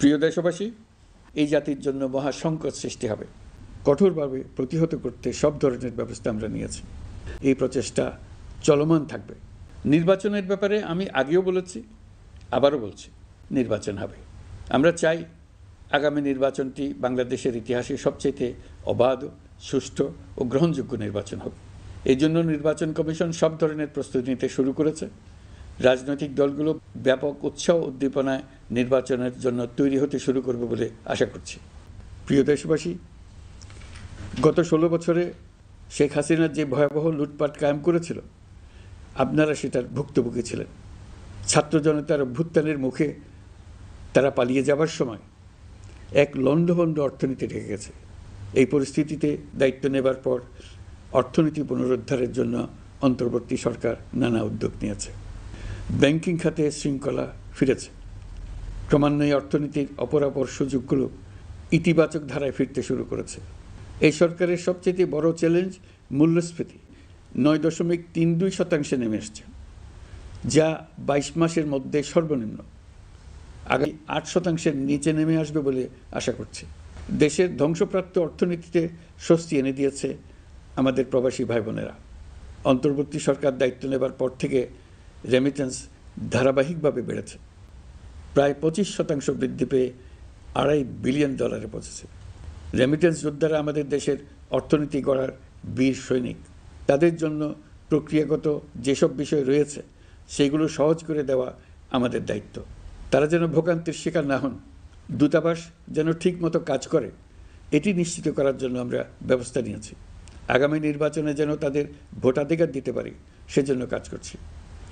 প্রিয় দেশবাসী, এই জাতির জন্য মহা সংকট সৃষ্টি হবে। কঠোরভাবে প্রতিহত করতে সব ধরনের ব্যবস্থা আমরা নিয়েছি। এই প্রচেষ্টা চলমান থাকবে। নির্বাচনের ব্যাপারে আমি আগেও বলেছি, আবারও বলছি, নির্বাচন হবে। আমরা চাই আগামী নির্বাচনটি বাংলাদেশের ইতিহাসে সবচেয়ে অবাধ, সুষ্ঠু ও গ্রহণযোগ্য নির্বাচন হবে। এই জন্য নির্বাচন কমিশন সব ধরনের প্রস্তুতি নিতে শুরু করেছে। রাজনৈতিক দলগুলো ব্যাপক উৎসাহ উদ্দীপনায় নির্বাচনের জন্য তৈরি হতে শুরু করবে বলে আশা করছি। প্রিয় দেশবাসী, গত 16 বছরে শেখ হাসিনা যে ভয়াবহ লুটপাট কায়েম করেছিল, আপনারা সেটার ভুক্তভোগী ছিলেন। ছাত্র জনতার অভ্যুত্থানের মুখে তারা পালিয়ে যাবার সময় এক লণ্ডভণ্ড অর্থনীতি ঢেকে গেছে। এই পরিস্থিতিতে দায়িত্ব নেবার পর অর্থনীতি পুনরুদ্ধারের জন্য অন্তর্বর্তী সরকার নানা উদ্যোগ নিয়েছে। ব্যাংকিং খাতে শৃঙ্খলা ফিরেছে। ক্রমান্বয়ে অর্থনীতির অপরাপর সুযোগগুলো ইতিবাচক ধারায় ফিরতে শুরু করেছে। এই সরকারের সবচেয়ে বড় চ্যালেঞ্জ মূল্যস্ফীতি 9.32% নেমে এসছে, যা 22 মাসের মধ্যে সর্বনিম্ন। আগামী 8% নিচে নেমে আসবে বলে আশা করছি। দেশের ধ্বংসপ্রাপ্ত অর্থনীতিতে স্বস্তি এনে দিয়েছে আমাদের প্রবাসী ভাই বোনেরা। অন্তর্বর্তী সরকার দায়িত্ব নেবার পর থেকে রেমিটেন্স ধারাবাহিকভাবে বেড়েছে। প্রায় 25% বৃদ্ধি পেয়ে $2.5 বিলিয়ন পৌঁছেছে। রেমিটেন্স যোদ্ধারা আমাদের দেশের অর্থনীতি গড়ার বীর সৈনিক। তাদের জন্য প্রক্রিয়াগত যেসব বিষয় রয়েছে সেগুলো সহজ করে দেওয়া আমাদের দায়িত্ব। তারা যেন ভোগান্তির শিকার না হন, দূতাবাস যেন ঠিকমতো কাজ করে, এটি নিশ্চিত করার জন্য আমরা ব্যবস্থা নিয়েছি। আগামী নির্বাচনে যেন তাদের ভোটাধিকার দিতে পারি, সেজন্য কাজ করছি।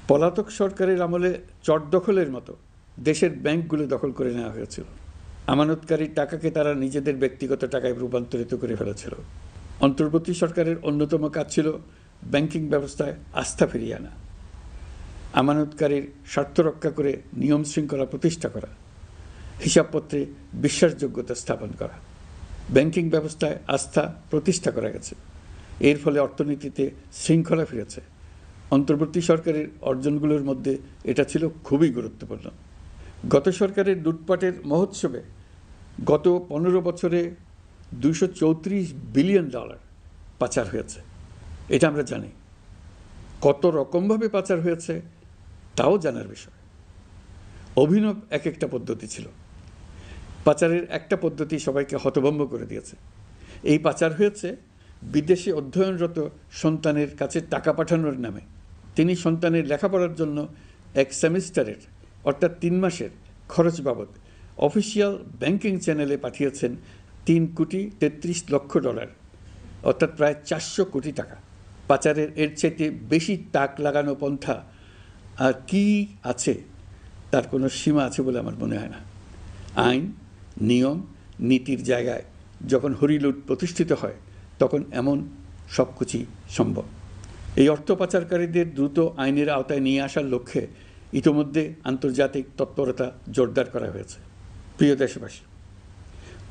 পলাতক সরকারের আমলে চট দখলের মতো দেশের ব্যাংকগুলো দখল করে নেওয়া হয়েছিল। আমানতকারীর টাকাকে তারা নিজেদের ব্যক্তিগত টাকায় রূপান্তরিত করে ফেলেছিল। অন্তর্বর্তী সরকারের অন্যতম কাজ ছিল ব্যাংকিং ব্যবস্থায় আস্থা ফিরিয়ে আনা, আমানতকারীর স্বার্থ রক্ষা করে নিয়ম শৃঙ্খলা প্রতিষ্ঠা করা, হিসাবপত্রে বিশ্বাসযোগ্যতা স্থাপন করা। ব্যাংকিং ব্যবস্থায় আস্থা প্রতিষ্ঠা করা গেছে। এর ফলে অর্থনীতিতে শৃঙ্খলা ফিরেছে। অন্তর্বর্তী সরকারের অর্জনগুলোর মধ্যে এটা ছিল খুবই গুরুত্বপূর্ণ। গত সরকারের লুটপাটের মহোৎসবে গত 15 বছরে $234 বিলিয়ন পাচার হয়েছে। এটা আমরা জানি। কত রকমভাবে পাচার হয়েছে তাও জানার বিষয়। অভিনব এক একটা পদ্ধতি ছিল। পাচারের একটা পদ্ধতি সবাইকে হতভম্ব করে দিয়েছে। এই পাচার হয়েছে বিদেশে অধ্যয়নরত সন্তানের কাছে টাকা পাঠানোর নামে। তিনি সন্তানের লেখাপড়ার জন্য এক সেমিস্টারের অর্থাৎ 3 মাসের খরচ বাবদ অফিসিয়াল ব্যাংকিং চ্যানেলে পাঠিয়েছেন $3.33 কোটি, অর্থাৎ প্রায় 400 কোটি টাকা। পাচারের এর চাইতে বেশি তাক লাগানো পন্থা আর কি আছে, তার কোনো সীমা আছে বলে আমার মনে হয় না। আইন, নিয়ম, নীতির জায়গায় যখন হরিলুট প্রতিষ্ঠিত হয় তখন এমন সব কিছুই সম্ভব। এই অর্থ পাচারকারীদের দ্রুত আইনের আওতায় নিয়ে আসার লক্ষ্যে ইতিমধ্যে আন্তর্জাতিক তৎপরতা জোরদার করা হয়েছে। প্রিয় দেশবাসী,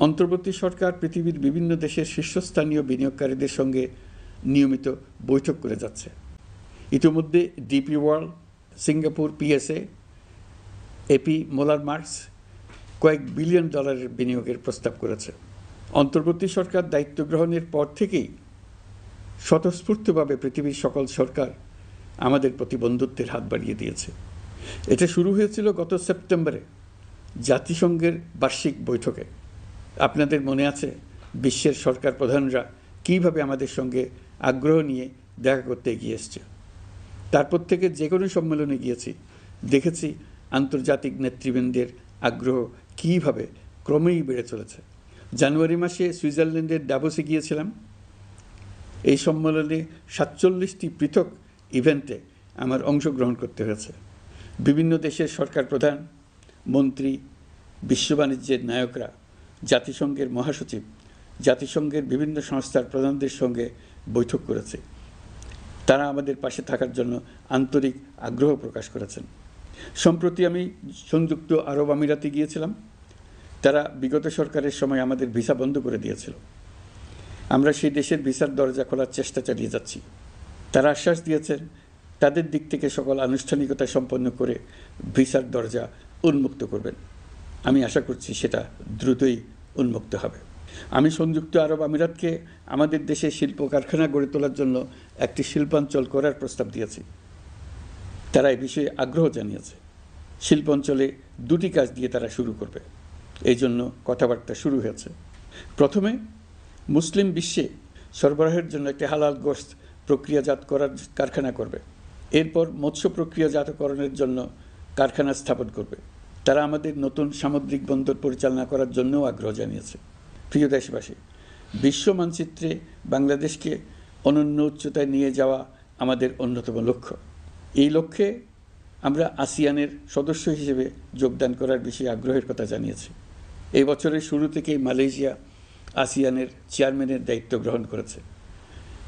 অন্তর্বর্তী সরকার পৃথিবীর বিভিন্ন দেশের শীর্ষস্থানীয় বিনিয়োগকারীদের সঙ্গে নিয়মিত বৈঠক করে যাচ্ছে। ইতিমধ্যে DP World, Singapore PSA, AP Moller Maersk কয়েক বিলিয়ন ডলারের বিনিয়োগের প্রস্তাব করেছে। অন্তর্বর্তী সরকার দায়িত্ব গ্রহণের পর থেকেই স্বতঃস্ফূর্তভাবে পৃথিবীর সকল সরকার আমাদের প্রতি বন্ধুত্বের হাত বাড়িয়ে দিয়েছে। এটা শুরু হয়েছিল গত সেপ্টেম্বরে জাতিসংঘের বার্ষিক বৈঠকে। আপনাদের মনে আছে বিশ্বের সরকার প্রধানরা কীভাবে আমাদের সঙ্গে আগ্রহ নিয়ে দেখা করতে এগিয়ে এসছে। তারপর থেকে যে কোনো সম্মেলনে গিয়েছি, দেখেছি আন্তর্জাতিক নেতৃবৃন্দের আগ্রহ কীভাবে ক্রমেই বেড়ে চলেছে। জানুয়ারি মাসে সুইজারল্যান্ডের ডাভোসে গিয়েছিলাম। এই সম্মেলনে 47টি পৃথক ইভেন্টে আমার অংশগ্রহণ করতে হয়েছে। বিভিন্ন দেশের সরকার প্রধান, মন্ত্রী, বিশ্ব বাণিজ্যের নায়করা, জাতিসংঘের মহাসচিব, জাতিসংঘের বিভিন্ন সংস্থার প্রধানদের সঙ্গে বৈঠক করেছে। তারা আমাদের পাশে থাকার জন্য আন্তরিক আগ্রহ প্রকাশ করেছেন। সম্প্রতি আমি সংযুক্ত আরব আমিরাতে গিয়েছিলাম। তারা বিগত সরকারের সময় আমাদের ভিসা বন্ধ করে দিয়েছিল। আমরা সেই দেশের ভিসার দরজা খোলার চেষ্টা চালিয়ে যাচ্ছি। তারা আশ্বাস দিয়েছেন তাদের দিক থেকে সকল আনুষ্ঠানিকতা সম্পন্ন করে ভিসার দরজা উন্মুক্ত করবেন। আমি আশা করছি সেটা দ্রুতই উন্মুক্ত হবে। আমি সংযুক্ত আরব আমিরাতকে আমাদের দেশে শিল্প কারখানা গড়ে তোলার জন্য একটি শিল্পাঞ্চল করার প্রস্তাব দিয়েছি। তারা এই বিষয়ে আগ্রহ জানিয়েছে। শিল্পাঞ্চলে 2টি কাজ দিয়ে তারা শুরু করবে, এই জন্য কথাবার্তা শুরু হয়েছে। প্রথমে মুসলিম বিশ্বে সরবরাহের জন্য একটি হালাল গোশত প্রক্রিয়াজাত করার কারখানা করবে। এরপর মৎস্য প্রক্রিয়াজাতকরণের জন্য কারখানা স্থাপন করবে। তারা আমাদের নতুন সামুদ্রিক বন্দর পরিচালনা করার জন্যও আগ্রহ জানিয়েছে। প্রিয় দেশবাসী, বিশ্ব মানচিত্রে বাংলাদেশকে অনন্য উচ্চতায় নিয়ে যাওয়া আমাদের অন্যতম লক্ষ্য। এই লক্ষ্যে আমরা আসিয়ানের সদস্য হিসেবে যোগদান করার বিষয়ে আগ্রহের কথা জানিয়েছি। এই বছরের শুরু থেকেই মালয়েশিয়া আসিয়ানের চেয়ারম্যানের দায়িত্ব গ্রহণ করেছে।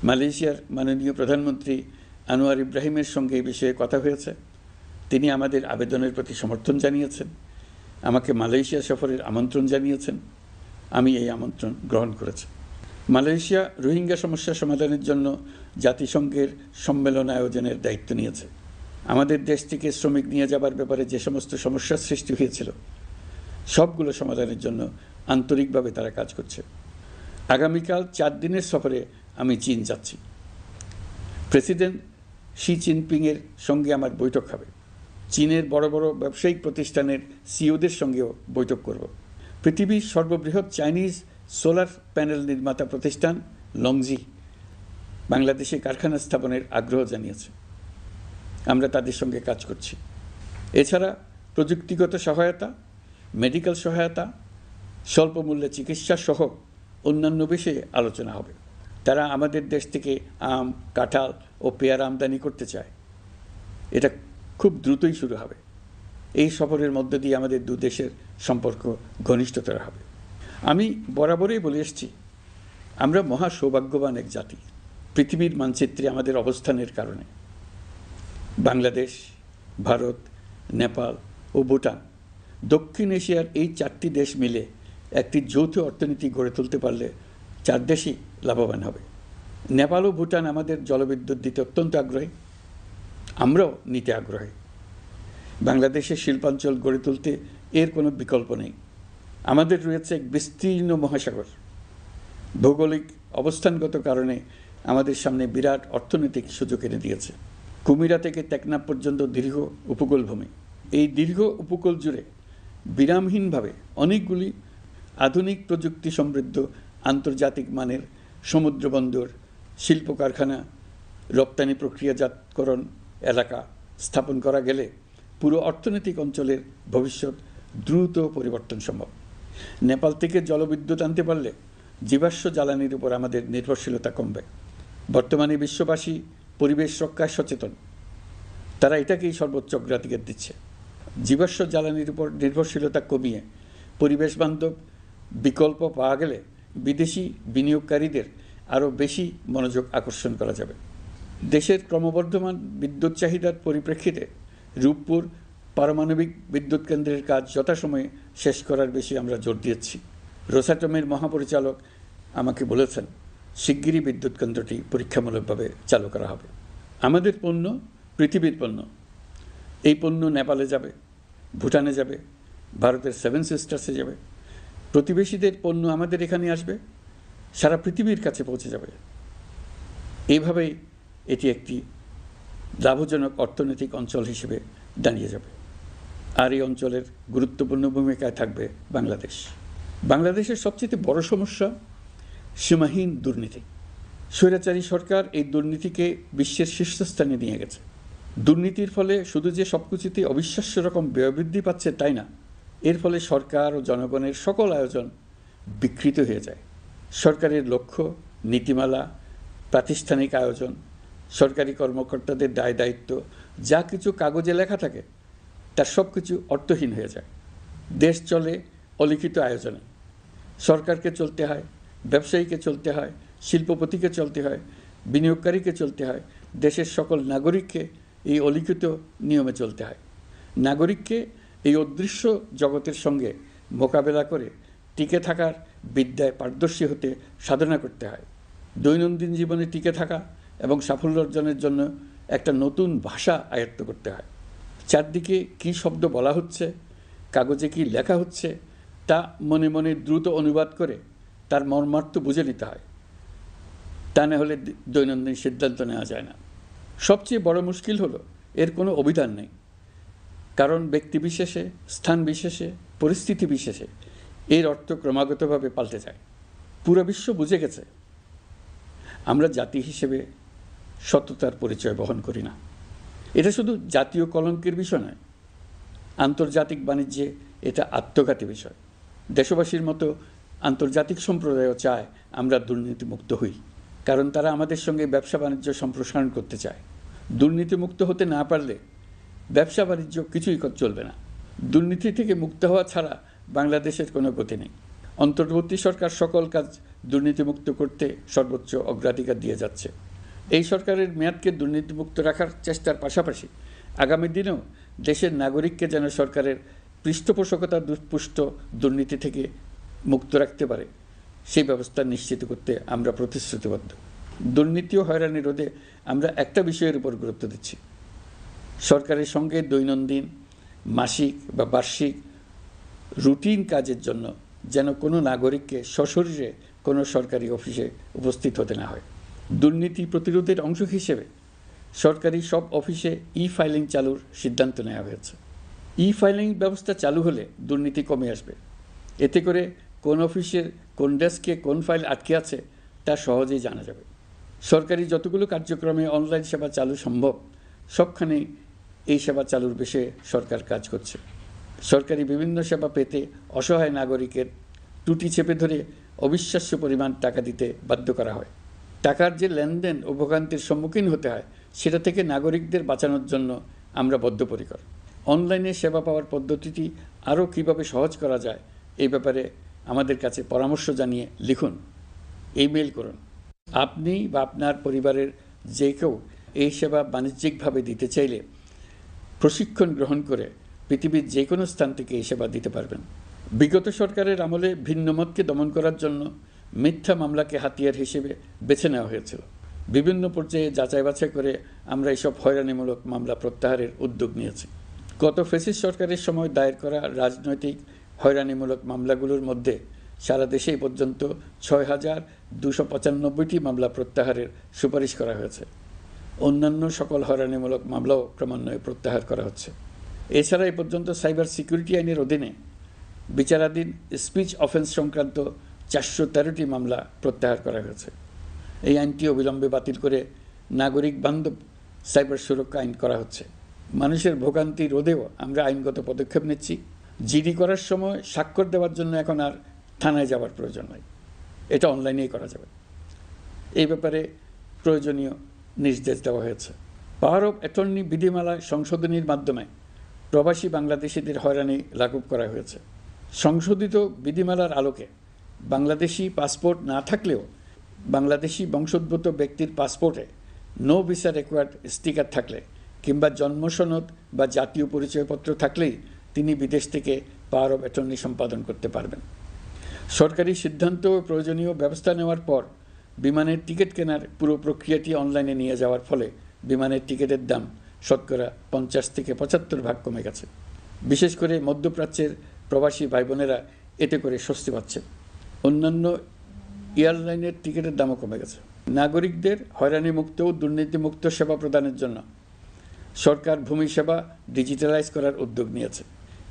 মালয়েশিয়ার মাননীয় প্রধানমন্ত্রী আনোয়ার ইব্রাহিমের সঙ্গে এই বিষয়ে কথা হয়েছে। তিনি আমাদের আবেদনের প্রতি সমর্থন জানিয়েছেন, আমাকে মালয়েশিয়া সফরের আমন্ত্রণ জানিয়েছেন। আমি এই আমন্ত্রণ গ্রহণ করেছি। মালয়েশিয়া রোহিঙ্গা সমস্যা সমাধানের জন্য জাতিসংঘের সম্মেলন আয়োজনের দায়িত্ব নিয়েছে। আমাদের দেশ থেকে শ্রমিক নিয়ে যাবার ব্যাপারে যে সমস্ত সমস্যার সৃষ্টি হয়েছিল, সবগুলো সমাধানের জন্য আন্তরিকভাবে তারা কাজ করছে। আগামীকাল 4 দিনের সফরে আমি চীন যাচ্ছি। প্রেসিডেন্ট শি জিনপিংয়ের সঙ্গে আমার বৈঠক হবে। চীনের বড় বড় ব্যবসায়িক প্রতিষ্ঠানের সিইওদের সঙ্গেও বৈঠক করব। পৃথিবীর সর্ববৃহৎ চাইনিজ সোলার প্যানেল নির্মাতা প্রতিষ্ঠান লংজি বাংলাদেশে কারখানা স্থাপনের আগ্রহ জানিয়েছে। আমরা তাদের সঙ্গে কাজ করছি। এছাড়া প্রযুক্তিগত সহায়তা, মেডিকেল সহায়তা, স্বল্প মূল্যে চিকিৎসা সহ অন্যান্য বিষয়ে আলোচনা হবে। তারা আমাদের দেশ থেকে আম, কাঁঠাল ও পেয়ারা আমদানি করতে চায়। এটা খুব দ্রুতই শুরু হবে। এই সফরের মধ্য দিয়ে আমাদের 2 দেশের সম্পর্ক ঘনিষ্ঠতর হবে। আমি বরাবরই বলে এসেছি, আমরা মহা সৌভাগ্যবান এক জাতি। পৃথিবীর মানচিত্রে আমাদের অবস্থানের কারণে বাংলাদেশ, ভারত, নেপাল ও ভুটান, দক্ষিণ এশিয়ার এই 4টি দেশ মিলে একটি যৌথ অর্থনীতি গড়ে তুলতে পারলে 4 দেশই লাভবান হবে। নেপাল ও ভুটান আমাদের জলবিদ্যুৎ দিতে অত্যন্ত আগ্রহী, আমরাও নিতে আগ্রহী। বাংলাদেশের শিল্পাঞ্চল গড়ে তুলতে এর কোনো বিকল্প নেই। আমাদের রয়েছে এক বিস্তীর্ণ মহাসাগর। ভৌগোলিক অবস্থানগত কারণে আমাদের সামনে বিরাট অর্থনৈতিক সুযোগ এনে দিয়েছে। কুমিরা থেকে টেকনাফ পর্যন্ত দীর্ঘ উপকূলভূমি। এই দীর্ঘ উপকূল জুড়ে বিরামহীনভাবে অনেকগুলি আধুনিক প্রযুক্তি সমৃদ্ধ আন্তর্জাতিক মানের সমুদ্র বন্দর, শিল্প কারখানা, রপ্তানি প্রক্রিয়াজাতকরণ এলাকা স্থাপন করা গেলে পুরো অর্থনৈতিক অঞ্চলের ভবিষ্যৎ দ্রুত পরিবর্তন সম্ভব। নেপাল থেকে জলবিদ্যুৎ আনতে পারলে জীবাশ্ম জ্বালানির উপর আমাদের নির্ভরশীলতা কমবে। বর্তমানে বিশ্ববাসী পরিবেশ রক্ষায় সচেতন, তারা এটাকেই সর্বোচ্চ অগ্রাধিকার দিচ্ছে। জীবাশ্ম জ্বালানির উপর নির্ভরশীলতা কমিয়ে পরিবেশ বান্ধব বিকল্প পাওয়া গেলে বিদেশি বিনিয়োগকারীদের আরও বেশি মনোযোগ আকর্ষণ করা যাবে। দেশের ক্রমবর্ধমান বিদ্যুৎ চাহিদার পরিপ্রেক্ষিতে রূপপুর পারমাণবিক বিদ্যুৎ কেন্দ্রের কাজ যথাসময়ে শেষ করার বিষয়ে আমরা জোর দিয়েছি। রোসাটমের মহাপরিচালক আমাকে বলেছেন, শিগগিরই বিদ্যুৎ কেন্দ্রটি পরীক্ষামূলকভাবে চালু করা হবে। আমাদের পণ্য পৃথিবীর পণ্য। এই পণ্য নেপালে যাবে, ভুটানে যাবে, ভারতের 7 সিস্টার্সে যাবে। প্রতিবেশীদের পণ্য আমাদের এখানে আসবে, সারা পৃথিবীর কাছে পৌঁছে যাবে। এইভাবেই এটি একটি লাভজনক অর্থনৈতিক অঞ্চল হিসেবে দাঁড়িয়ে যাবে। আর এই অঞ্চলের গুরুত্বপূর্ণ ভূমিকায় থাকবে বাংলাদেশ। বাংলাদেশের সবচেয়ে বড় সমস্যা সীমাহীন দুর্নীতি। স্বৈরাচারী সরকার এই দুর্নীতিকে বিশ্বের শীর্ষস্থানে নিয়ে গেছে। দুর্নীতির ফলে শুধু যে সবকিছুতে অবিশ্বাস্য রকম ব্যয়বৃদ্ধি পাচ্ছে তাই না, এর ফলে সরকার ও জনগণের সকল আয়োজন বিকৃত হয়ে যায়। সরকারের লক্ষ্য, নীতিমালা, প্রাতিষ্ঠানিক আয়োজন, সরকারি কর্মকর্তাদের দায় দায়িত্ব যা কিছু কাগজে লেখা থাকে তার সব কিছু অর্থহীন হয়ে যায়। দেশ চলে অলিখিত আয়োজনে। সরকারকে চলতে হয়, ব্যবসায়ীকে চলতে হয়, শিল্পপতিকে চলতে হয়, বিনিয়োগকারীকে চলতে হয়, দেশের সকল নাগরিককে এই অলিখিত নিয়মে চলতে হয়। নাগরিককে এই অদৃশ্য জগতের সঙ্গে মোকাবেলা করে টিকে থাকার বিদ্যায় পারদর্শী হতে সাধনা করতে হয়। দৈনন্দিন জীবনে টিকে থাকা এবং সাফল্য অর্জনের জন্য একটা নতুন ভাষা আয়ত্ত করতে হয়। চারদিকে কী শব্দ বলা হচ্ছে, কাগজে কি লেখা হচ্ছে তা মনে মনে দ্রুত অনুবাদ করে তার মর্মার্থ বুঝে নিতে হয়। তা না হলে দৈনন্দিন সিদ্ধান্ত নেওয়া যায় না। সবচেয়ে বড় মুশকিল হলো এর কোনো অভিধান নেই, কারণ ব্যক্তিবিশেষে, স্থান বিশেষে, পরিস্থিতি বিশেষে এর অর্থ ক্রমাগতভাবে পাল্টে যায়। পুরো বিশ্ব বুঝে গেছে আমরা জাতি হিসেবে সততার পরিচয় বহন করি না। এটা শুধু জাতীয় কলঙ্কের বিষয় নয়, আন্তর্জাতিক বাণিজ্যে এটা আত্মঘাতী বিষয়। দেশবাসীর মতো আন্তর্জাতিক সম্প্রদায়ও চায় আমরা দুর্নীতিমুক্ত হই, কারণ তারা আমাদের সঙ্গে ব্যবসা বাণিজ্য সম্প্রসারণ করতে চায়। দুর্নীতিমুক্ত হতে না পারলে ব্যবসা বাণিজ্য কিছুই চলবে না। দুর্নীতি থেকে মুক্ত হওয়া ছাড়া বাংলাদেশের কোনো গতি নেই। অন্তর্বর্তী সরকার সকল কাজ দুর্নীতিমুক্ত করতে সর্বোচ্চ অগ্রাধিকার দিয়ে যাচ্ছে। এই সরকারের মেয়াদকে দুর্নীতিমুক্ত রাখার চেষ্টার পাশাপাশি আগামী দিনেও দেশের নাগরিককে যেন সরকারের পৃষ্ঠপোষকতা দুষ্পুষ্ট দুর্নীতি থেকে মুক্ত রাখতে পারে সেই ব্যবস্থা নিশ্চিত করতে আমরা প্রতিশ্রুতিবদ্ধ। দুর্নীতি ও হয়রানি রোধে আমরা একটা বিষয়ের উপর গুরুত্ব দিচ্ছি। সরকারের সঙ্গে দৈনন্দিন, মাসিক বা বার্ষিক রুটিন কাজের জন্য যেন কোনো নাগরিককে সশরীরে কোনো সরকারি অফিসে উপস্থিত হতে না হয়। দুর্নীতি প্রতিরোধের অংশ হিসেবে সরকারি সব অফিসে ফাইলিং চালুর সিদ্ধান্ত নেওয়া হয়েছে। ফাইলিং ব্যবস্থা চালু হলে দুর্নীতি কমে আসবে। এতে করে কোন অফিসের কোন ডেস্কে কোন ফাইল আটকে আছে তা সহজেই জানা যাবে। সরকারি যতগুলো কার্যক্রমে অনলাইন সেবা চালু সম্ভব সবখানেই এই সেবা চালুর বিষয়ে সরকার কাজ করছে। সরকারি বিভিন্ন সেবা পেতে অসহায় নাগরিকের টুটি চেপে ধরে অবিশ্বাস্য পরিমাণ টাকা দিতে বাধ্য করা হয়। টাকার যে লেনদেন ও ভোগান্তির সম্মুখীন হতে হয় সেটা থেকে নাগরিকদের বাঁচানোর জন্য আমরা বদ্ধপরিকর। অনলাইনে সেবা পাওয়ার পদ্ধতিটি আরও কীভাবে সহজ করা যায় এই ব্যাপারে আমাদের কাছে পরামর্শ জানিয়ে লিখুন, ইমেল করুন। আপনি বা আপনার পরিবারের যে কেউ এই সেবা বাণিজ্যিকভাবে দিতে চাইলে প্রশিক্ষণ গ্রহণ করে পৃথিবীর যে কোনো স্থান থেকে এই সেবা দিতে পারবেন। বিগত সরকারের আমলে ভিন্নমতকে দমন করার জন্য মিথ্যা মামলাকে হাতিয়ার হিসেবে বেছে নেওয়া হয়েছিল। বিভিন্ন পর্যায়ে যাচাই বাছাই করে আমরা এইসব হয়রানিমূলক মামলা প্রত্যাহারের উদ্যোগ নিয়েছি। গত ফ্যাসিস্ট সরকারের সময় দায়ের করা রাজনৈতিক হয়রানিমূলক মামলাগুলোর মধ্যে সারা দেশেই পর্যন্ত ৬,২৯৫টি মামলা প্রত্যাহারের সুপারিশ করা হয়েছে। অন্যান্য সকল হয়রানিমূলক মামলাও ক্রমান্বয়ে প্রত্যাহার করা হচ্ছে। এছাড়া এ পর্যন্ত সাইবার সিকিউরিটি আইনের অধীনে বিচারাধীন স্পিচ অফেন্স সংক্রান্ত ৪১৩টি মামলা প্রত্যাহার করা হয়েছে। এই আইনটি অবিলম্বে বাতিল করে নাগরিক বান্ধব সাইবার সুরক্ষা আইন করা হচ্ছে। মানুষের ভোগান্তি রোধেও আমরা আইনগত পদক্ষেপ নিচ্ছি। জিডি করার সময় স্বাক্ষর দেওয়ার জন্য এখন আর থানায় যাওয়ার প্রয়োজন নয়, এটা অনলাইনেই করা যাবে। এই ব্যাপারে প্রয়োজনীয় নির্দেশ দেওয়া হয়েছে। পাওয়ার অফ অ্যাটর্নি বিধিমালা সংশোধনীর মাধ্যমে প্রবাসী বাংলাদেশিদের হয়রানি লাঘব করা হয়েছে। সংশোধিত বিধিমালার আলোকে বাংলাদেশি পাসপোর্ট না থাকলেও বাংলাদেশি বংশোদ্ভূত ব্যক্তির পাসপোর্টে নো ভিসা রিকোয়ার্ড স্টিকার থাকলে কিংবা জন্ম সনদ বা জাতীয় পরিচয়পত্র থাকলেই তিনি বিদেশ থেকে পাওয়ার অফ অ্যাটর্নি সম্পাদন করতে পারবেন। সরকারি সিদ্ধান্ত ও প্রয়োজনীয় ব্যবস্থা নেওয়ার পর বিমানের টিকিট কেনার পুরো প্রক্রিয়াটি অনলাইনে নিয়ে যাওয়ার ফলে বিমানের টিকিটের দাম শতকরা ৫০ থেকে ৭৫% কমে গেছে। বিশেষ করে মধ্যপ্রাচ্যের প্রবাসী ভাই বোনেরা এতে করে স্বস্তি পাচ্ছেন। অন্যান্য এয়ারলাইনের টিকিটের দামও কমে গেছে। নাগরিকদের হয়রানিমুক্ত ও দুর্নীতিমুক্ত সেবা প্রদানের জন্য সরকার ভূমি সেবা ডিজিটালাইজ করার উদ্যোগ নিয়েছে।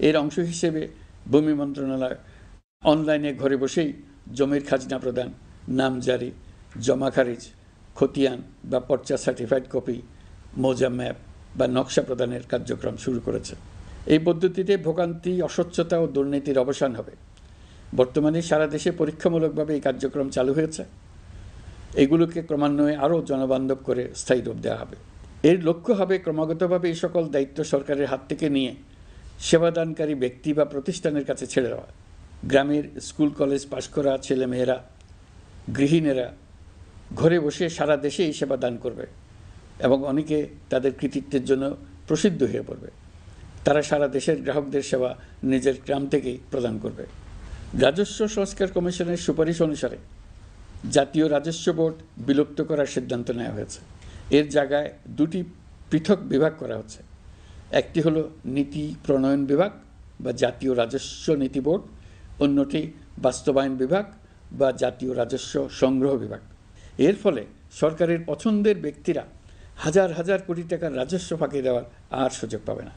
এর অংশ হিসেবে ভূমি মন্ত্রণালয় অনলাইনে ঘরে বসেই জমির খাজনা প্রদান, নামজারি, জমা খারিজ, খতিয়ান বা পর্চা সার্টিফাইড কপি, মৌজা ম্যাপ বা নকশা প্রদানের কার্যক্রম শুরু করেছে। এই পদ্ধতিতে ভোগান্তি, অস্বচ্ছতা ও দুর্নীতির অবসান হবে। বর্তমানে সারা দেশে পরীক্ষামূলকভাবে এই কার্যক্রম চালু হয়েছে। এগুলোকে ক্রমান্বয়ে আরও জনবান্ধব করে স্থায়ী রূপ দেওয়া হবে। এর লক্ষ্য হবে ক্রমাগতভাবে এই সকল দায়িত্ব সরকারের হাত থেকে নিয়ে সেবাদানকারী ব্যক্তি বা প্রতিষ্ঠানের কাছে ছেড়ে দেওয়া। গ্রামের স্কুল কলেজ পাশ করা ছেলেমেয়েরা, গৃহিণীরা ঘরে বসে সারা দেশে এই সেবা দান করবে এবং অনেকে তাদের কৃতিত্বের জন্য প্রসিদ্ধ হয়ে পড়বে। তারা সারা দেশের গ্রাহকদের সেবা নিজের গ্রাম থেকেই প্রদান করবে। রাজস্ব সংস্কার কমিশনের সুপারিশ অনুসারে জাতীয় রাজস্ব বোর্ড বিলুপ্ত করার সিদ্ধান্ত নেওয়া হয়েছে। এর জায়গায় দুটি পৃথক বিভাগ করা হচ্ছে। একটি হলো নীতি প্রণয়ন বিভাগ বা জাতীয় রাজস্ব নীতি বোর্ড, অন্যটি বাস্তবায়ন বিভাগ বা জাতীয় রাজস্ব সংগ্রহ বিভাগ। এর ফলে সরকারের পছন্দের ব্যক্তিরা হাজার হাজার কোটি টাকার রাজস্ব ফাঁকি দেওয়ার আর সুযোগ পাবে না।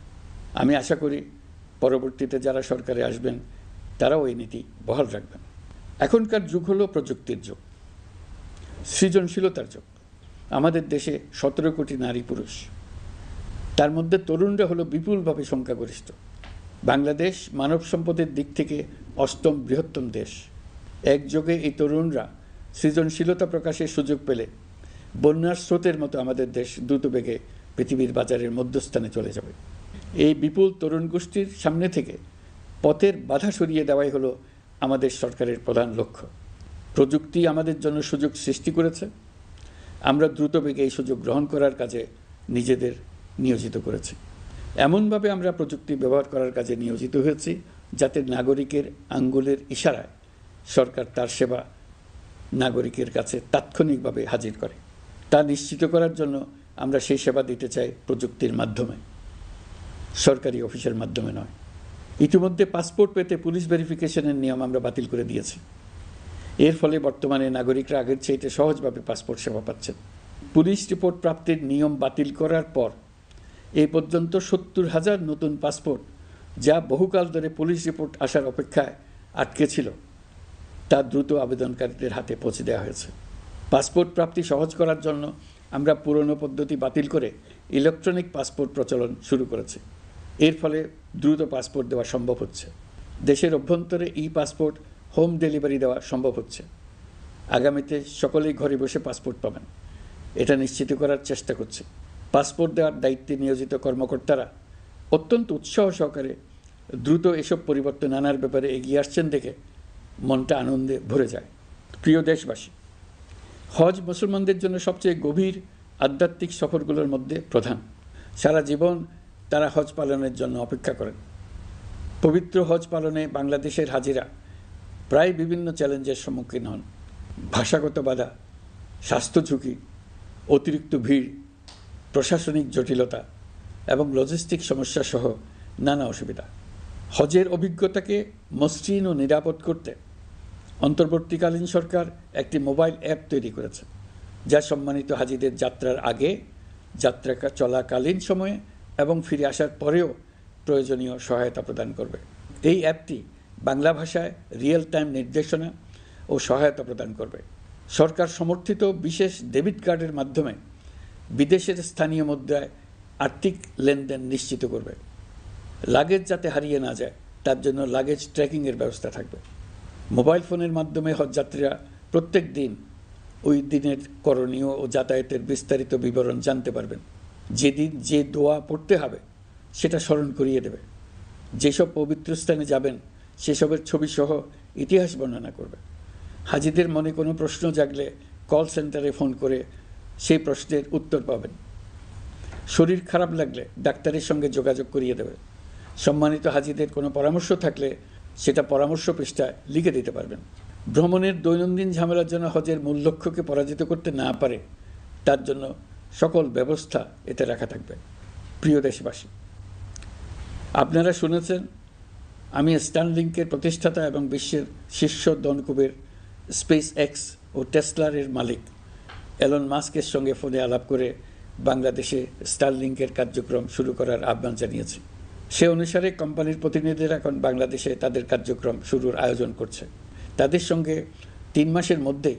আমি আশা করি পরবর্তীতে যারা সরকারে আসবেন তারাও এই নীতি বহাল রাখবেন। এখনকার যুগ হলো প্রযুক্তির যুগ, সৃজনশীলতার যুগ। আমাদের দেশে 17 কোটি নারী পুরুষ, তার মধ্যে তরুণরা হলো বিপুলভাবে সংখ্যাগরিষ্ঠ। বাংলাদেশ মানব সম্পদের দিক থেকে 8ম বৃহত্তম দেশ। একযোগে এই তরুণরা সৃজনশীলতা প্রকাশের সুযোগ পেলে বন্যার স্রোতের মতো আমাদের দেশ দ্রুতবেগে পৃথিবীর বাজারের মধ্যস্থানে চলে যাবে। এই বিপুল তরুণ গোষ্ঠীর সামনে থেকে পথের বাধা সরিয়ে দেওয়াই হলো আমাদের সরকারের প্রধান লক্ষ্য। প্রযুক্তি আমাদের জন্য সুযোগ সৃষ্টি করেছে, আমরা দ্রুতবেগে এই সুযোগ গ্রহণ করার কাজে নিজেদের নিয়োজিত করেছি। এমনভাবে আমরা প্রযুক্তি ব্যবহার করার কাজে নিয়োজিত হয়েছি যাতে নাগরিকের আঙ্গুলের ইশারায় সরকার তার সেবা নাগরিকের কাছে তাৎক্ষণিকভাবে হাজির করে। তা নিশ্চিত করার জন্য আমরা সেই সেবা দিতে চাই প্রযুক্তির মাধ্যমে, সরকারি অফিসের মাধ্যমে নয়। ইতিমধ্যে পাসপোর্ট পেতে পুলিশ ভেরিফিকেশনের নিয়ম আমরা বাতিল করে দিয়েছি। এর ফলে বর্তমানে নাগরিকরা আগের চাইতে সহজভাবে পাসপোর্ট সেবা পাচ্ছেন। পুলিশ রিপোর্ট প্রাপ্তির নিয়ম বাতিল করার পর এই পর্যন্ত 70,000 নতুন পাসপোর্ট, যা বহুকাল ধরে পুলিশ রিপোর্ট আসার অপেক্ষায় আটকে ছিল, তা দ্রুত আবেদনকারীদের হাতে পৌঁছে দেওয়া হয়েছে। পাসপোর্ট প্রাপ্তি সহজ করার জন্য আমরা পুরনো পদ্ধতি বাতিল করে ইলেকট্রনিক পাসপোর্ট প্রচলন শুরু করেছি। এর ফলে দ্রুত পাসপোর্ট দেওয়া সম্ভব হচ্ছে। দেশের অভ্যন্তরে পাসপোর্ট হোম ডেলিভারি দেওয়া সম্ভব হচ্ছে। আগামীতে সকলেই ঘরে বসে পাসপোর্ট পাবেন, এটা নিশ্চিত করার চেষ্টা করছে। পাসপোর্ট দেওয়ার দায়িত্বে নিয়োজিত কর্মকর্তারা অত্যন্ত উৎসাহ সহকারে দ্রুত এসব পরিবর্তন আনার ব্যাপারে এগিয়ে আসছেন দেখে মনটা আনন্দে ভরে যায়। প্রিয় দেশবাসী, হজ মুসলমানদের জন্য সবচেয়ে গভীর আধ্যাত্মিক সফরগুলোর মধ্যে প্রধান। সারা জীবন তারা হজ পালনের জন্য অপেক্ষা করেন। পবিত্র হজ পালনে বাংলাদেশের হাজিরা প্রায় বিভিন্ন চ্যালেঞ্জের সম্মুখীন হন। ভাষাগত বাধা, স্বাস্থ্য ঝুঁকি, অতিরিক্ত ভিড়, প্রশাসনিক জটিলতা এবং লজিস্টিক সমস্যা সহ নানা অসুবিধা। হজের অভিজ্ঞতাকে মসৃণ ও নিরাপদ করতে অন্তর্বর্তীকালীন সরকার একটি মোবাইল অ্যাপ তৈরি করেছে, যা সম্মানিত হাজিদের যাত্রার আগে, যাত্রা চলাকালীন সময়ে এবং ফিরে আসার পরেও প্রয়োজনীয় সহায়তা প্রদান করবে। এই অ্যাপটি বাংলা ভাষায় রিয়েল টাইম নির্দেশনা ও সহায়তা প্রদান করবে। সরকার সমর্থিত বিশেষ ডেবিট কার্ডের মাধ্যমে বিদেশের স্থানীয় মুদ্রায় আর্থিক লেনদেন নিশ্চিত করবে। লাগেজ যাতে হারিয়ে না যায় তার জন্য লাগেজ ট্র্যাকিংয়ের ব্যবস্থা থাকবে। মোবাইল ফোনের মাধ্যমে হজযাত্রীরা প্রত্যেক দিন ওই দিনের করণীয় ও যাতায়াতের বিস্তারিত বিবরণ জানতে পারবেন। যেদিন যে দোয়া পড়তে হবে সেটা স্মরণ করিয়ে দেবে। যেসব পবিত্র স্থানে যাবেন সেসবের ছবিসহ ইতিহাস বর্ণনা করবে। হাজিদের মনে কোনো প্রশ্ন জাগলে কল সেন্টারে ফোন করে সেই প্রশ্নের উত্তর পাবেন। শরীর খারাপ লাগলে ডাক্তারের সঙ্গে যোগাযোগ করিয়ে দেবে। সম্মানিত হাজিদের কোনো পরামর্শ থাকলে সেটা পরামর্শ পৃষ্ঠায় লিখে দিতে পারবেন। ভ্রমণের দৈনন্দিন ঝামেলার জন্য হজের মূল লক্ষ্যকে পরাজিত করতে না পারে তার জন্য সকল ব্যবস্থা এতে রাখা থাকবে। প্রিয় দেশবাসী, আপনারা শুনেছেন আমি স্টারলিংকের প্রতিষ্ঠাতা এবং বিশ্বের শীর্ষ ধনকুবের স্পেস এক্স ও টেসলার মালিক এলন মাস্কের সঙ্গে ফোনে আলাপ করে বাংলাদেশে স্টারলিংকের কার্যক্রম শুরু করার আহ্বান জানিয়েছি। সে অনুসারে কোম্পানির প্রতিনিধিরা এখন বাংলাদেশে তাদের কার্যক্রম শুরুর আয়োজন করছে। তাদের সঙ্গে 3 মাসের মধ্যেই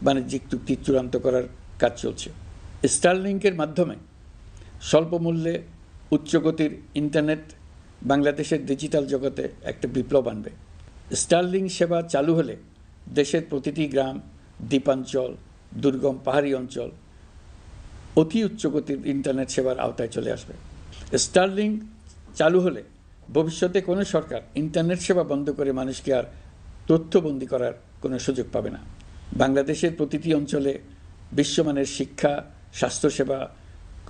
বাণিজ্যিক চুক্তি চূড়ান্ত করার কাজ চলছে। স্টারলিংকের মাধ্যমে স্বল্প মূল্যে উচ্চগতির ইন্টারনেট বাংলাদেশের ডিজিটাল জগতে একটা বিপ্লব আনবে। স্টারলিংক সেবা চালু হলে দেশের প্রতিটি গ্রাম, দ্বীপাঞ্চল, দুর্গম পাহাড়ি অঞ্চল অতি উচ্চগতির ইন্টারনেট সেবার আওতায় চলে আসবে। স্টারলিংক চালু হলে ভবিষ্যতে কোনো সরকার ইন্টারনেট সেবা বন্ধ করে মানুষকে আর তথ্যবন্দি করার কোনো সুযোগ পাবে না। বাংলাদেশের প্রতিটি অঞ্চলে বিশ্বমানের শিক্ষা, স্বাস্থ্যসেবা,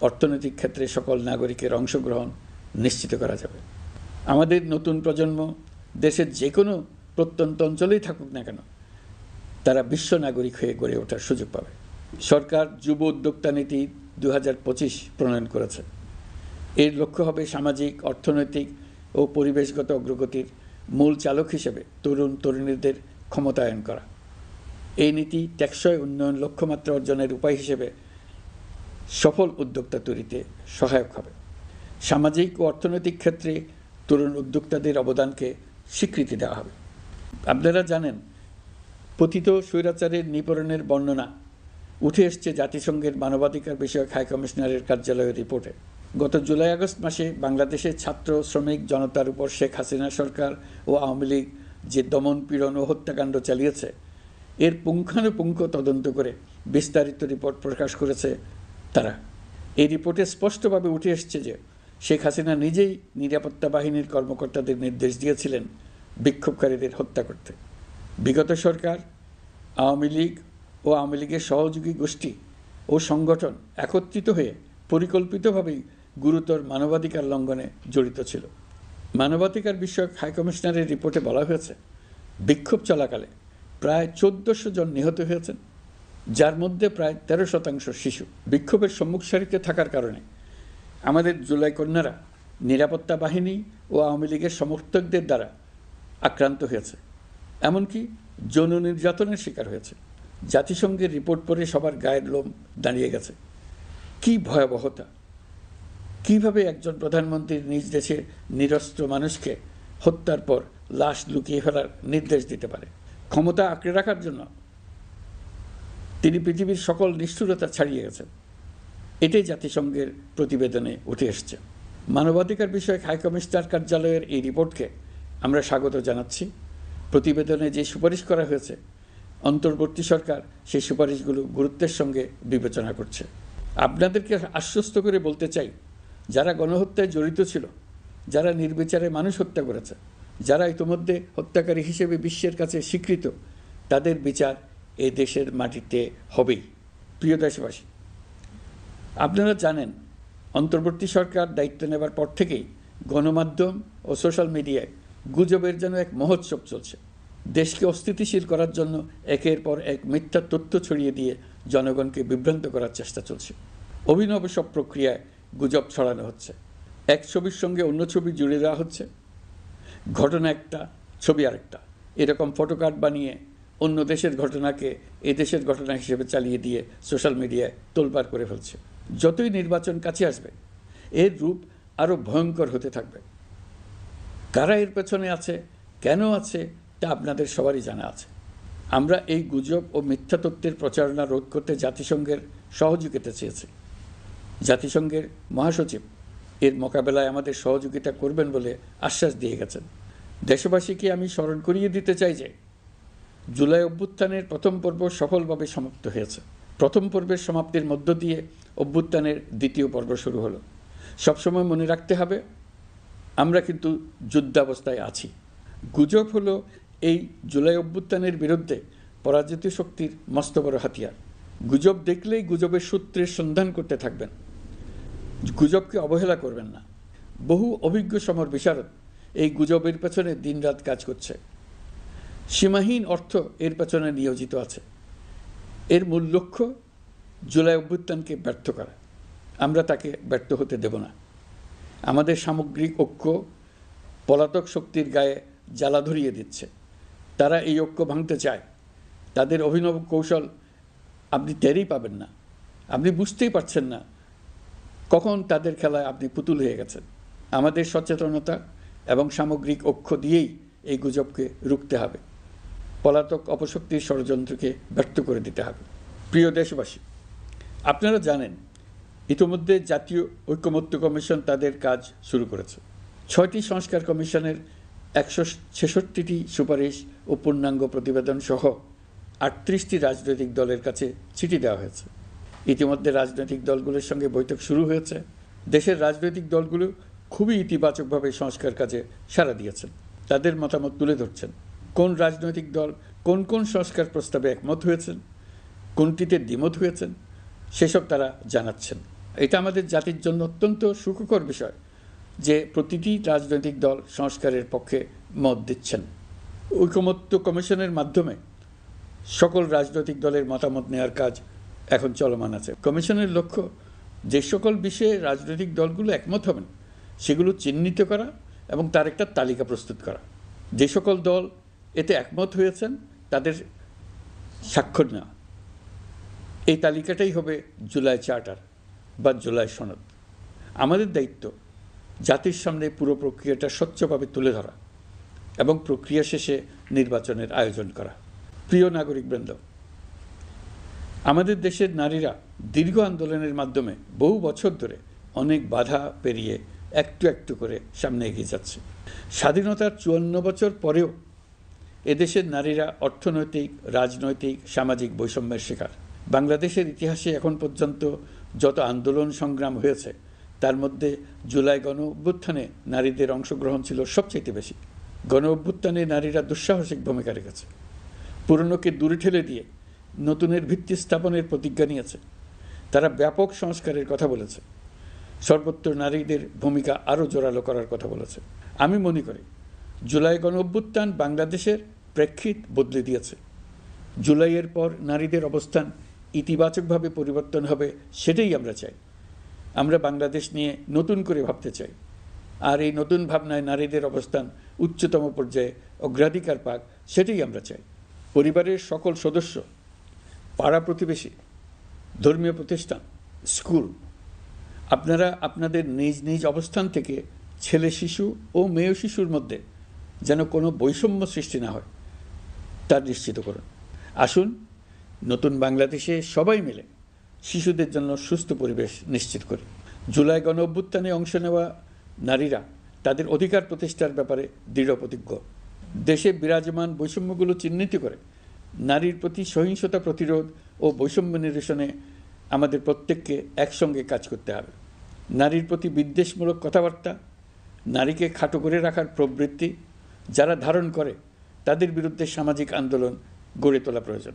অর্থনৈতিক ক্ষেত্রে সকল নাগরিকের অংশগ্রহণ নিশ্চিত করা যাবে। আমাদের নতুন প্রজন্ম দেশের যে কোনো প্রত্যন্ত অঞ্চলেই থাকুক না কেন, তারা বিশ্ব নাগরিক হয়ে গড়ে ওঠার সুযোগ পাবে। সরকার যুব উদ্যোক্তা নীতি 2025 প্রণয়ন করেছে। এর লক্ষ্য হবে সামাজিক, অর্থনৈতিক ও ও পরিবেশগত অগ্রগতির মূল চালক হিসেবে তরুণ তরুণীদের ক্ষমতায়ন করা। এই নীতি টেকসই উন্নয়ন লক্ষ্যমাত্রা অর্জনের উপায় হিসেবে সফল উদ্যোক্তা তৈরিতে সহায়ক হবে। সামাজিক ও অর্থনৈতিক ক্ষেত্রে তরুণ উদ্যোক্তাদের অবদানকে স্বীকৃতি দেওয়া হবে। আপনারা জানেন, পতিত স্বৈরাচারের নিপীড়নের বর্ণনা উঠে এসছে জাতিসংঘের মানবাধিকার বিষয়ক হাই কমিশনারের কার্যালয়ের রিপোর্টে। গত জুলাই আগস্ট মাসে বাংলাদেশের ছাত্র শ্রমিক জনতার উপর শেখ হাসিনা সরকার ও আওয়ামী লীগ যে দমন পীড়ন ও হত্যাকাণ্ড চালিয়েছে, এর পুঙ্খানুপুঙ্খ তদন্ত করে বিস্তারিত রিপোর্ট প্রকাশ করেছে তারা। এই রিপোর্টে স্পষ্টভাবে উঠে এসছে যে শেখ হাসিনা নিজেই নিরাপত্তা বাহিনীর কর্মকর্তাদের নির্দেশ দিয়েছিলেন বিক্ষোভকারীদের হত্যা করতে। বিগত সরকার, আওয়ামী লীগ ও আওয়ামী লীগের সহযোগী গোষ্ঠী ও সংগঠন একত্রিত হয়ে পরিকল্পিতভাবেই গুরুতর মানবাধিকার লঙ্ঘনে জড়িত ছিল। মানবাধিকার বিষয়ক হাইকমিশনারের রিপোর্টে বলা হয়েছে, বিক্ষোভ চলাকালে প্রায় 1400 জন নিহত হয়েছেন, যার মধ্যে প্রায় 13% শিশু। বিক্ষোভের সম্মুখ সারিতে থাকার কারণে আমাদের জুলাই কন্যারা নিরাপত্তা বাহিনী ও আওয়ামী লীগের সমর্থকদের দ্বারা আক্রান্ত হয়েছে, এমনকি যৌন নির্যাতনের শিকার হয়েছে। জাতিসংঘের রিপোর্ট পড়ে সবার গায়ের লোম দাঁড়িয়ে গেছে। কি ভয়াবহতা! কিভাবে একজন প্রধানমন্ত্রী নিজ দেশের নিরস্ত্র মানুষকে হত্যার পর লাশ লুকিয়ে ফেলার নির্দেশ দিতে পারে? ক্ষমতা আঁকড়ে রাখার জন্য তিনি পৃথিবীর সকল নিষ্ঠুরতা ছাড়িয়ে গেছেন। এটাই জাতিসংঘের প্রতিবেদনে উঠে এসছে। মানবাধিকার বিষয়ক হাইকমিশনার কার্যালয়ের এই রিপোর্টকে আমরা স্বাগত জানাচ্ছি। প্রতিবেদনে যে সুপারিশ করা হয়েছে, অন্তর্বর্তী সরকার সেই সুপারিশগুলো গুরুত্বের সঙ্গে বিবেচনা করছে। আপনাদেরকে আশ্বস্ত করে বলতে চাই, যারা গণহত্যায় জড়িত ছিল, যারা নির্বিচারে মানুষ হত্যা করেছে, যারা ইতিমধ্যে হত্যাকারী হিসেবে বিশ্বের কাছে স্বীকৃত, তাদের বিচার এই দেশের মাটিতে হবেই। প্রিয় দেশবাসী, আপনারা জানেন, অন্তর্বর্তী সরকার দায়িত্ব নেবার পর থেকেই গণমাধ্যম ও সোশ্যাল মিডিয়ায় গুজবের যেন এক মহোৎসব চলছে। দেশকে অস্থিতিশীল করার জন্য একের পর এক মিথ্যা তথ্য ছড়িয়ে দিয়ে জনগণকে বিভ্রান্ত করার চেষ্টা চলছে। অভিনব সব প্রক্রিয়ায় গুজব ছড়ানো হচ্ছে। এক ছবির সঙ্গে অন্য ছবি জুড়ে দেওয়া হচ্ছে, ঘটনা একটা, ছবি আরেকটা। এরকম ফটোকার্ড বানিয়ে অন্য দেশের ঘটনাকে এ দেশের ঘটনা হিসেবে চালিয়ে দিয়ে সোশ্যাল মিডিয়ায় তোলপাড় করে ফেলছে। যতই নির্বাচন কাছে আসবে, এর রূপ আরও ভয়ঙ্কর হতে থাকবে। কারা এর পেছনে আছে, কেন আছে, তা আপনাদের সবারই জানা আছে। আমরা এই গুজব ও মিথ্যা তথ্যের প্রচারণা রোধ করতে জাতিসংঘের সহযোগিতা চেয়েছি। জাতিসংঘের মহাসচিব এর মোকাবেলায় আমাদের সহযোগিতা করবেন বলে আশ্বাস দিয়ে গেছেন। দেশবাসীকে আমি স্মরণ করিয়ে দিতে চাই যে জুলাই অভ্যুত্থানের প্রথম পর্ব সফলভাবে সমাপ্ত হয়েছে। প্রথম পর্বের সমাপ্তির মধ্য দিয়ে অভ্যুত্থানের দ্বিতীয় পর্ব শুরু হলো। সবসময় মনে রাখতে হবে, আমরা কিন্তু যুদ্ধাবস্থায় আছি। গুজব হলো এই জুলাই অভ্যুত্থানের বিরুদ্ধে পরাজিত শক্তির মস্ত বড় হাতিয়ার। গুজব দেখলেই গুজবের সূত্রের সন্ধান করতে থাকবেন, গুজবকে অবহেলা করবেন না। বহু অভিজ্ঞ সমর বিশারদ এই গুজবের পেছনে দিনরাত কাজ করছে। সীমাহীন অর্থ এর পেছনে নিয়োজিত আছে। এর মূল লক্ষ্য জুলাই অভ্যুত্থানকে ব্যর্থ করা। আমরা তাকে ব্যর্থ হতে দেব না। আমাদের সামগ্রিক ঐক্য পলাতক শক্তির গায়ে জ্বালা ধরিয়ে দিচ্ছে। তারা এই ঐক্য ভাঙতে চায়। তাদের অভিনব কৌশল আপনি টেরই পাবেন না। আপনি বুঝতেই পারছেন না কখন তাদের খেলায় আপনি পুতুল হয়ে গেছেন। আমাদের সচেতনতা এবং সামগ্রিক ঐক্য দিয়েই এই গুজবকে রুখতে হবে। পলাতক অপশক্তির ষড়যন্ত্রকে ব্যর্থ করে দিতে হবে। প্রিয় দেশবাসী, আপনারা জানেন, ইতিমধ্যে জাতীয় ঐকমত্য কমিশন তাদের কাজ শুরু করেছে। 6টি সংস্কার কমিশনের 166টি সুপারিশ ও পূর্ণাঙ্গ প্রতিবেদন সহ 38টি রাজনৈতিক দলের কাছে চিঠি দেওয়া হয়েছে। ইতিমধ্যে রাজনৈতিক দলগুলোর সঙ্গে বৈঠক শুরু হয়েছে। দেশের রাজনৈতিক দলগুলো খুবই ইতিবাচকভাবে সংস্কার কাজে সাড়া দিয়েছেন। তাদের মতামত তুলে ধরছেন। কোন রাজনৈতিক দল কোন কোন সংস্কার প্রস্তাবে একমত হয়েছেন, কোনটিতে দ্বিমত হয়েছেন, সেসব তারা জানাচ্ছেন। এটা আমাদের জাতির জন্য অত্যন্ত সুখকর বিষয় যে প্রতিটি রাজনৈতিক দল সংস্কারের পক্ষে মত দিচ্ছেন। ঐকমত্য কমিশনের মাধ্যমে সকল রাজনৈতিক দলের মতামত নেওয়ার কাজ এখন চলমান আছে। কমিশনের লক্ষ্য যে সকল বিষয়ে রাজনৈতিক দলগুলো একমত হবেন সেগুলো চিহ্নিত করা এবং তার একটা তালিকা প্রস্তুত করা। যে সকল দল এতে একমত হয়েছেন তাদের স্বাক্ষর নেওয়া। এই তালিকাটাই হবে জুলাই চার্টার বা জুলাই সনদ। আমাদের দায়িত্ব জাতির সামনে পুরো প্রক্রিয়াটা স্বচ্ছভাবে তুলে ধরা এবং প্রক্রিয়া শেষে নির্বাচনের আয়োজন করা। প্রিয় নাগরিকবৃন্দ, আমাদের দেশের নারীরা দীর্ঘ আন্দোলনের মাধ্যমে বহু বছর ধরে অনেক বাধা পেরিয়ে একটু একটু করে সামনে এগিয়ে যাচ্ছে। স্বাধীনতার 54 বছর পরেও এদেশের নারীরা অর্থনৈতিক, রাজনৈতিক, সামাজিক বৈষম্যের শিকার। বাংলাদেশের ইতিহাসে এখন পর্যন্ত যত আন্দোলন সংগ্রাম হয়েছে তার মধ্যে জুলাই গণ অভ্যুত্থানে নারীদের অংশগ্রহণ ছিল সবচেয়ে বেশি। গণ অভ্যুত্থানে নারীরা দুঃসাহসিক ভূমিকা রেখেছে। পুরনোকে দূরে ঠেলে দিয়ে নতুনের ভিত্তি স্থাপনের প্রতিজ্ঞা নিয়েছে। তারা ব্যাপক সংস্কারের কথা বলেছে। সর্বত্র নারীদের ভূমিকা আরও জোরালো করার কথা বলেছে। আমি মনে করি জুলাই গণ অভ্যুত্থান বাংলাদেশের প্রেক্ষিত বদলে দিয়েছে। জুলাইয়ের পর নারীদের অবস্থান ইতিবাচকভাবে পরিবর্তন হবে, সেটাই আমরা চাই। আমরা বাংলাদেশ নিয়ে নতুন করে ভাবতে চাই। আর এই নতুন ভাবনায় নারীদের অবস্থান উচ্চতম পর্যায়ে অগ্রাধিকার পাক, সেটাই আমরা চাই। পরিবারের সকল সদস্য, পাড়া প্রতিবেশী, ধর্মীয় প্রতিষ্ঠান, স্কুল, আপনারা আপনাদের নিজ নিজ অবস্থান থেকে ছেলে শিশু ও মেয়ে শিশুর মধ্যে যেন কোনো বৈষম্য সৃষ্টি না হয় তা নিশ্চিত করুন। আসুন নতুন বাংলাদেশে সবাই মিলে শিশুদের জন্য সুস্থ পরিবেশ নিশ্চিত করি। জুলাই গণ অভ্যুত্থানে অংশ নেওয়া নারীরা তাদের অধিকার প্রতিষ্ঠার ব্যাপারে দৃঢ় প্রতিজ্ঞ। দেশে বিরাজমান বৈষম্যগুলো চিহ্নিত করে নারীর প্রতি সহিংসতা প্রতিরোধ ও বৈষম্য নিরসনে আমাদের প্রত্যেককে একসঙ্গে কাজ করতে হবে। নারীর প্রতি বিদ্বেষমূলক কথাবার্তা, নারীকে খাটো করে রাখার প্রবৃত্তি যারা ধারণ করে তাদের বিরুদ্ধে সামাজিক আন্দোলন গড়ে তোলা প্রয়োজন।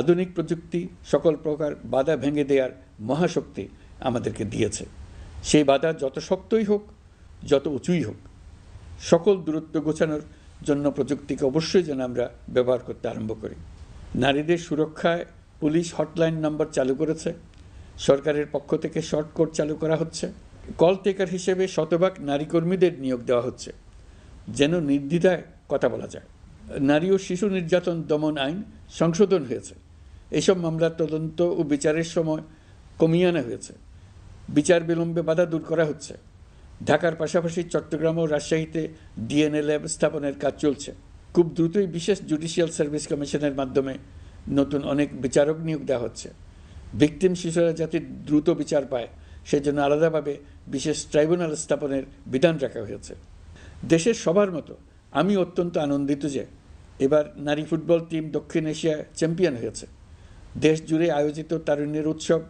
আধুনিক প্রযুক্তি সকল প্রকার বাধা ভেঙে দেওয়ার মহাশক্তি আমাদেরকে দিয়েছে। সেই বাধা যত শক্তই হোক, যত উঁচুই হোক, সকল দূরত্ব গোছানোর জন্য প্রযুক্তিকে অবশ্যই যেন আমরা ব্যবহার করতে আরম্ভ করি। নারীদের সুরক্ষায় পুলিশ হটলাইন নম্বর চালু করেছে। সরকারের পক্ষ থেকে শর্ট কোড চালু করা হচ্ছে। কল টেকার হিসেবে শতভাগ নারী কর্মীদের নিয়োগ দেওয়া হচ্ছে যেন নির্দ্বিধায় কথা বলা যায়। নারী ও শিশু নির্যাতন দমন আইন সংশোধন হয়েছে। এসব মামলার তদন্ত ও বিচারের সময় কমিয়ে আনা হয়েছে। বিচার বিলম্বে বাধা দূর করা হচ্ছে। ঢাকার পাশাপাশি চট্টগ্রাম ও রাজশাহীতে ডিএনএ ল্যাব স্থাপনের কাজ চলছে। খুব দ্রুতই বিশেষ জুডিশিয়াল সার্ভিস কমিশনের মাধ্যমে নতুন অনেক বিচারক নিয়োগ দেওয়া হচ্ছে। ভিকটিম শিশুরা যাতে দ্রুত বিচার পায় সেজন্য আলাদাভাবে বিশেষ ট্রাইব্যুনাল স্থাপনের বিধান রাখা হয়েছে। দেশের সবার মতো আমি অত্যন্ত আনন্দিত যে এবার নারী ফুটবল টিম দক্ষিণ এশিয়া চ্যাম্পিয়ন হয়েছে। দেশ জুড়ে আয়োজিত তারুণ্যের উৎসব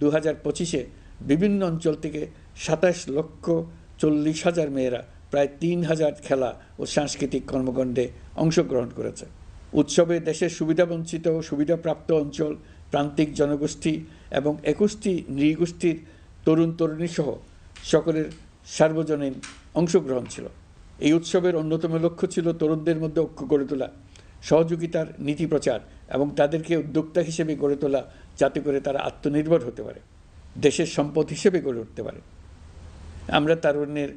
2025-এ বিভিন্ন অঞ্চল থেকে 27,40,000 মেয়েরা প্রায় 3,000 খেলা ও সাংস্কৃতিক কর্মকাণ্ডে অংশগ্রহণ করেছে। উৎসবে দেশের সুবিধাবঞ্চিত ও সুবিধাপ্রাপ্ত অঞ্চল, প্রান্তিক জনগোষ্ঠী এবং 21টি নৃগোষ্ঠীর তরুণ তরুণী সহ সকলের সার্বজনীন অংশগ্রহণ ছিল। এই উৎসবের অন্যতম লক্ষ্য ছিল তরুণদের মধ্যে ঐক্য গড়ে তোলা, সহযোগিতার নীতি প্রচার এবং তাদেরকে উদ্যোক্তা হিসেবে গড়ে তোলা, যাতে করে তারা আত্মনির্ভর হতে পারে, দেশের সম্পদ হিসেবে গড়ে উঠতে পারে। আমরা তারুণ্যের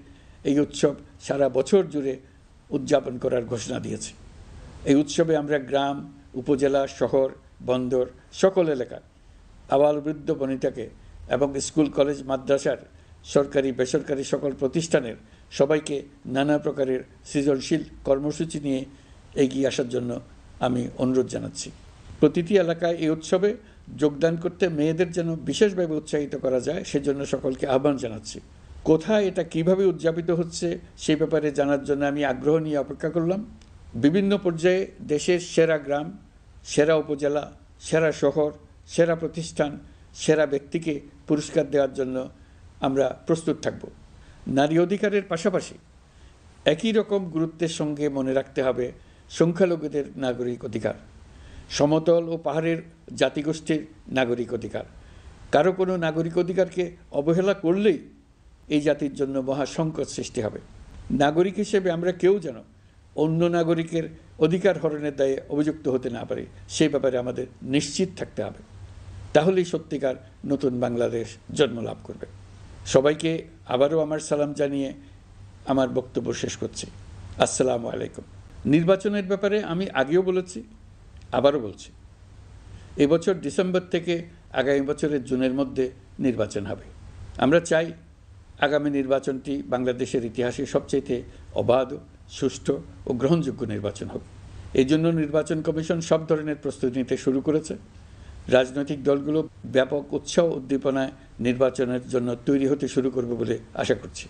এই উৎসব সারা বছর জুড়ে উদযাপন করার ঘোষণা দিয়েছি। এই উৎসবে আমরা গ্রাম, উপজেলা, শহর, বন্দর সকল এলাকার আবাল বৃদ্ধ বনিতাকে এবং স্কুল, কলেজ, মাদ্রাসার সরকারি বেসরকারি সকল প্রতিষ্ঠানের সবাইকে নানা প্রকারের সৃজনশীল কর্মসূচি নিয়ে এগিয়ে আসার জন্য আমি অনুরোধ জানাচ্ছি। প্রতিটি এলাকায় এই উৎসবে যোগদান করতে মেয়েদের যেন বিশেষভাবে উৎসাহিত করা যায় সেজন্য সকলকে আহ্বান জানাচ্ছি। কোথায় এটা কিভাবে উদযাপিত হচ্ছে সেই ব্যাপারে জানার জন্য আমি আগ্রহ নিয়ে অপেক্ষা করলাম। বিভিন্ন পর্যায়ে দেশের সেরা গ্রাম, সেরা উপজেলা, সেরা শহর, সেরা প্রতিষ্ঠান, সেরা ব্যক্তিকে পুরস্কার দেওয়ার জন্য আমরা প্রস্তুত থাকব। নারী অধিকারের পাশাপাশি একই রকম গুরুত্বের সঙ্গে মনে রাখতে হবে সংখ্যালঘুদের নাগরিক অধিকার, সমতল ও পাহাড়ের জাতিগোষ্ঠীর নাগরিক অধিকার। কারো কোনো নাগরিক অধিকারকে অবহেলা করলেই এই জাতির জন্য মহা সংকট সৃষ্টি হবে। নাগরিক হিসেবে আমরা কেউ যেন অন্য নাগরিকের অধিকার হরণের দায়ে অভিযুক্ত হতে না পারি, সেই ব্যাপারে আমাদের নিশ্চিত থাকতে হবে। তাহলেই সত্যিকার নতুন বাংলাদেশ জন্ম লাভ করবে। সবাইকে আবারও আমার সালাম জানিয়ে আমার বক্তব্য শেষ করছি। আসসালামু আলাইকুম। নির্বাচনের ব্যাপারে আমি আগেও বলেছি, আবারও বলছি, এবছর ডিসেম্বর থেকে আগামী বছরের জুনের মধ্যে নির্বাচন হবে। আমরা চাই আগামী নির্বাচনটি বাংলাদেশের ইতিহাসে সবচেয়ে অবাধ, সুষ্ঠু ও গ্রহণযোগ্য নির্বাচন হোক। এই জন্য নির্বাচন কমিশন সব ধরনের প্রস্তুতি নিতে শুরু করেছে। রাজনৈতিক দলগুলো ব্যাপক উৎসাহ উদ্দীপনায় নির্বাচনের জন্য তৈরি হতে শুরু করবে বলে আশা করছি।